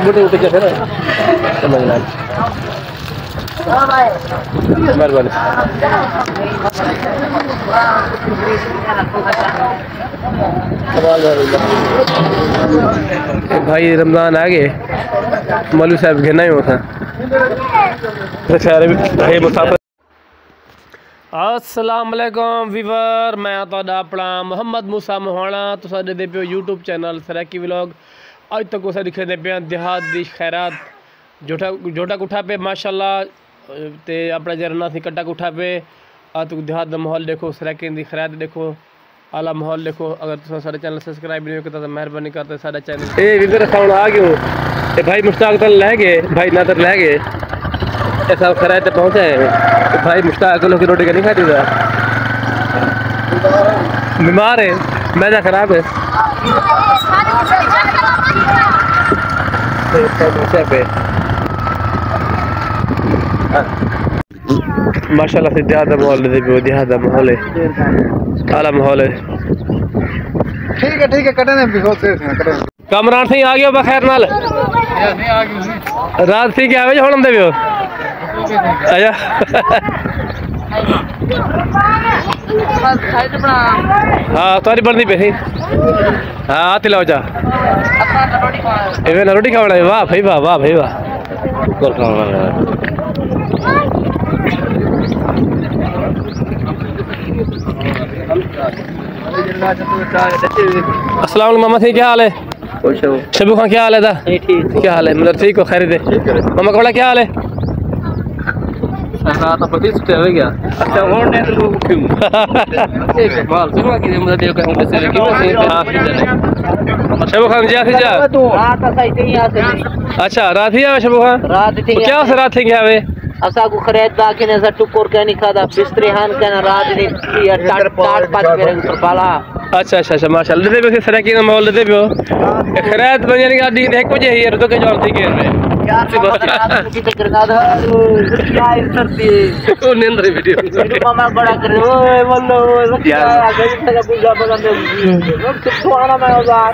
मोटे मोटे कैसे ना समझना मेहरबानी। भाई रमज़ान आ गए मौलवी साहब घिरना ही होता मुसाफिर। अस्सलाम वालेकुम वीवर, मैं तुहाडा अपना मोहम्मद मूसा मोहाना तुसा दे पियो यूट्यूब चैनल सराकी व्लॉग। अज तक उस दिखते पे देहात दी खैरात जोटा कुठा पे माशाल्लाह ते अपना जरना सी कट्टा कुठा पे तक देहात का माहौल देखो, सराकी दी खैरात देखो, आला माहौल देखो। अगर तुम सारे चैनल सब्सक्राइब नहीं किया तो मेहरबानी करते सारा चैनल। ए वीवर साउंड आ गयो ते भाई मुश्ताक तल ले गए, भाई नादर ले गए सब खैरात तक पहुँचे तो भाई मुश्ताक लोग की रोटी का नहीं खाती था, बीमार है, मैदा खराब है। माशाल्लाह से ज़्यादा माहौल है, देहात का माहौल है, आला माहौल है। ठीक है कटने कमरान सिंह आ गया बखैर नाल रात सिंह क्या आवे होने दे आजा हाँ तारी बनती पे सी हाँ आती लाओ जा एवे ना रोटी खावना है। वाह भाई वाह, वाह भाई वाह। अस्सलाम वालेकुम मामा सी क्या हाल है? शबू खान क्या हाल है? क्या हाल है? मतलब ठीक हो, खैरियत है? मामा कपड़ा क्या हाल है? रात प्रति सुते हो गया। अच्छा और ने तो क्यों एक बात सुनो कि मतलब देव कहूं से क्यों से शबू खान जा से जा तू रात सही नहीं आसे। अच्छा रात ही आवे शबू खान रात थी क्या से रात थी क्या आवे असा को खरीदा के ने टुकुर के नहीं खादा बिस्तरे हान के ना रात ने टाट पाँच मेरे ऊपर पाला। अच्छा माशाल्लाह दे पे सराकी का माहौल दे पे खैरात बन जाने का दिन एक बजे ही तो के जॉन थी के में की करना था क्या करती ओ नींद रे वीडियो मामा बड़ा कर ओए बोलो यार आगे तक पूजा बना दे तो आना मैं यार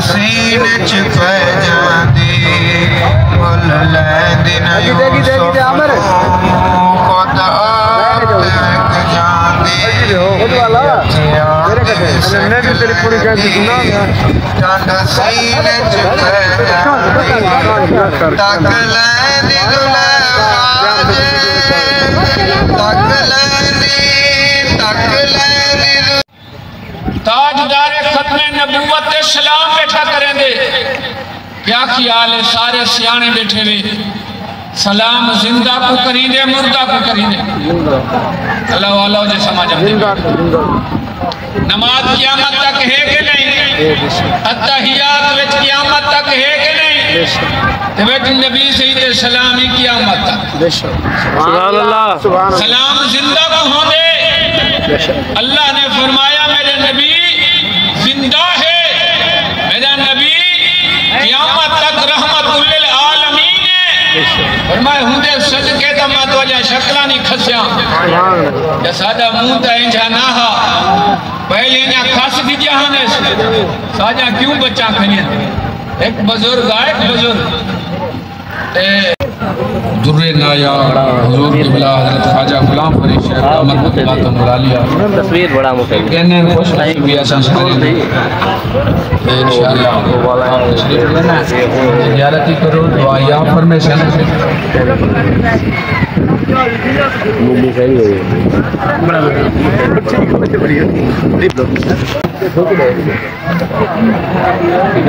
सीन छुपा जाती बोल ले दिन अमर खुदा तक जाती तेरी पूरी कहती सुना सीन छुपा तक ले दिन ताजदार खत्मे नबूवत सलाम बैठा करेंगे। क्या ख्याल है सारे सियाने बैठे हुए सलाम जिंदा को करीदे मुर्दा को करीदे अल्लाह वाला जे समझ नमाज क़यामत तक है कि नहीं? अत्तहियात विच क़यामत तक है कि नहीं? ते विच नबी सही सलाम ही क़यामत तक। सुभान अल्लाह। सलाम जिंदा को होंगे। अल्लाह ने फरमाया मेरे नबी जिंदा है, मेरा नबी क़यामत तक रहमतुल लिल आलमीन है। फरमाया हुंदे सदके तो मैं तो शक्ला नहीं खस्या या सादा मुंह तो इंजा ना हा पहले ना खस दी जहान है साजा क्यों बच्चा खनिया। एक बुजुर्ग आए बुजुर्ग दुर्रे नाया हुजूर क़िबला हज़रत ख्वाजा गुलाम फरीद शेख अहमद बातों बुला लिया तस्वीर बड़ा मुझे कहने खुश नहीं भी ऐसा करेंगे इंशाअल्लाह तशरीफ लेना ज़ियारत ही करो दुआ या फरमाइश बड़ा बड़ी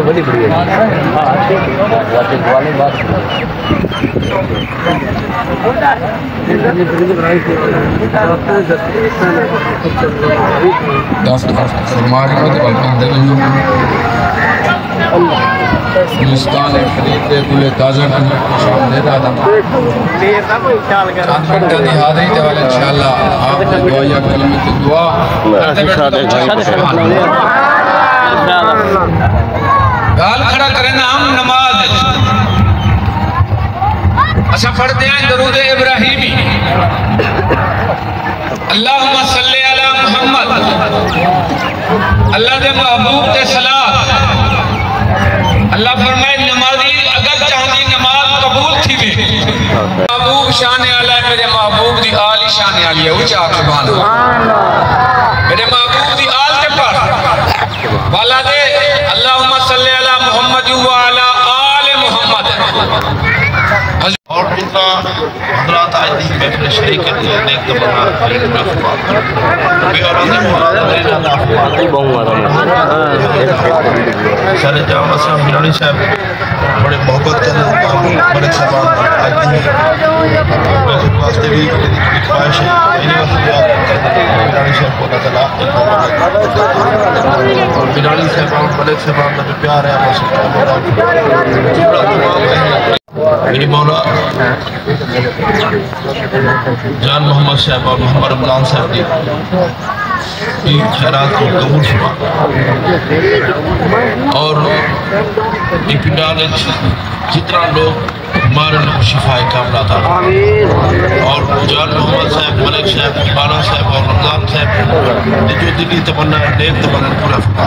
बड़ी हिंदुस्तान गुले ताज़ा दे रहा था इंशाल्लाह आपने दुआ या कलमे की दुआ गाल खड़ा करें ना हम नमाज अच्छा पढ़ते हैं दरूद इब्राहिमी अल्लाहुम्मा सल्ली अला मुहम्मद अल्लाह दे महबूब ते सलात अल्लाह फरमाए नमाजी अगर चाहती नमाज कबूल थी वे महबूब शान आला मेरे महबूब दी आल शान आली है ऊंचा सुभान अल्लाह मेरे महबूब दी आल ते पर वाला दे अल्लाहुम्मा सल्ली अला मुहम्मद व अला आले मुहम्मद और जितना हजरात आज दी महफिल शरीक के लिए नेक तमन्ना खैर रफा बे और ने मुराद लेना था सारे जामा साहब मिलानी साहब बड़े मोहब्बत के बड़े सवाल आज दी वास्ते भी ख्वाहिश है मेरी मिलानी साहब को ताला और मिलानी साहब बड़े सवाल में प्यार है बस मेरी मौला जान मोहम्मद साहब और मोहम्मद रमजान साहब की खैरात को कबूल फरमा और जितना लोग हमारे लोग शिफाए कामना था और जान मोहम्मद साहब मलिक साहब बाला साहब और रमजान साहब ने जो दिली तमन्ना है नेक तमन्ना पूरा फरमा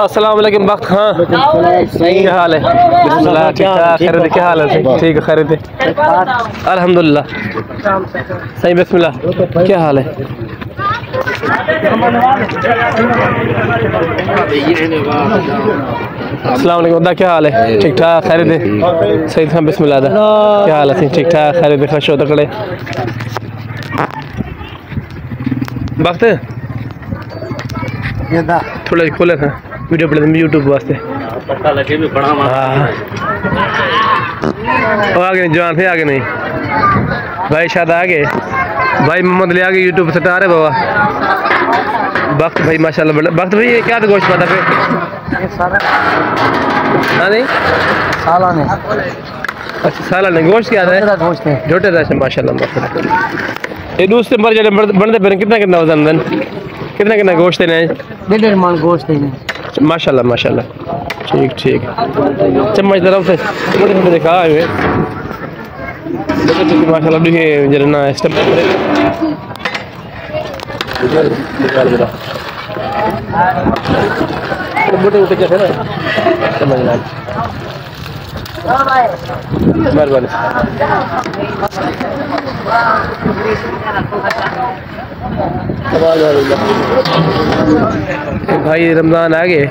अस्सलाम वालेकुम वक्त हाँ क्या हाल है बिस्मिल्लाह ठीक ठाक खैरियत क्या हाल है ठीक है खैरियत अल्हम्दुलिल्लाह सही बिस्मिल्लाह क्या हाल है अस्सलाम वालेकुम क्या हाल है ठीक ठाक खैरियत सही था बिस्मिल्लाह क्या हाल है ठीक ठाक खैरियत खुश हो तकड़े वक्त थोड़ा खोले था वीडियो बड़े यूट्यूब वास्ते पता लगे भी बड़ा हाँ आगे नहीं जवान थे आगे नहीं भाई शायद आगे भाई मोहम्मद ले आगे यूट्यूब से आ रहे बाबा वक्त भाई माशाल्लाह वक्त भाई ये क्या था गोश्त पता पे हाँ नहीं सालाने अच्छा सालाने गोश्त क्या था गोश्त है जोटे था माशाल्लाह ये दूसरे मर जाने बनते फिर कितना वजन कितना गोश्त है 1.5 मन गोश्त है माशाल्लाह माशाल्लाह ठीक ठीक चम्मच तरफ से थोड़े थोड़े देखा है माशाल्लाह देखिए जरा ना स्टेप मोटे मोटे क्या है ना समझना मेहरबानी भाई रमज़ान आ गए।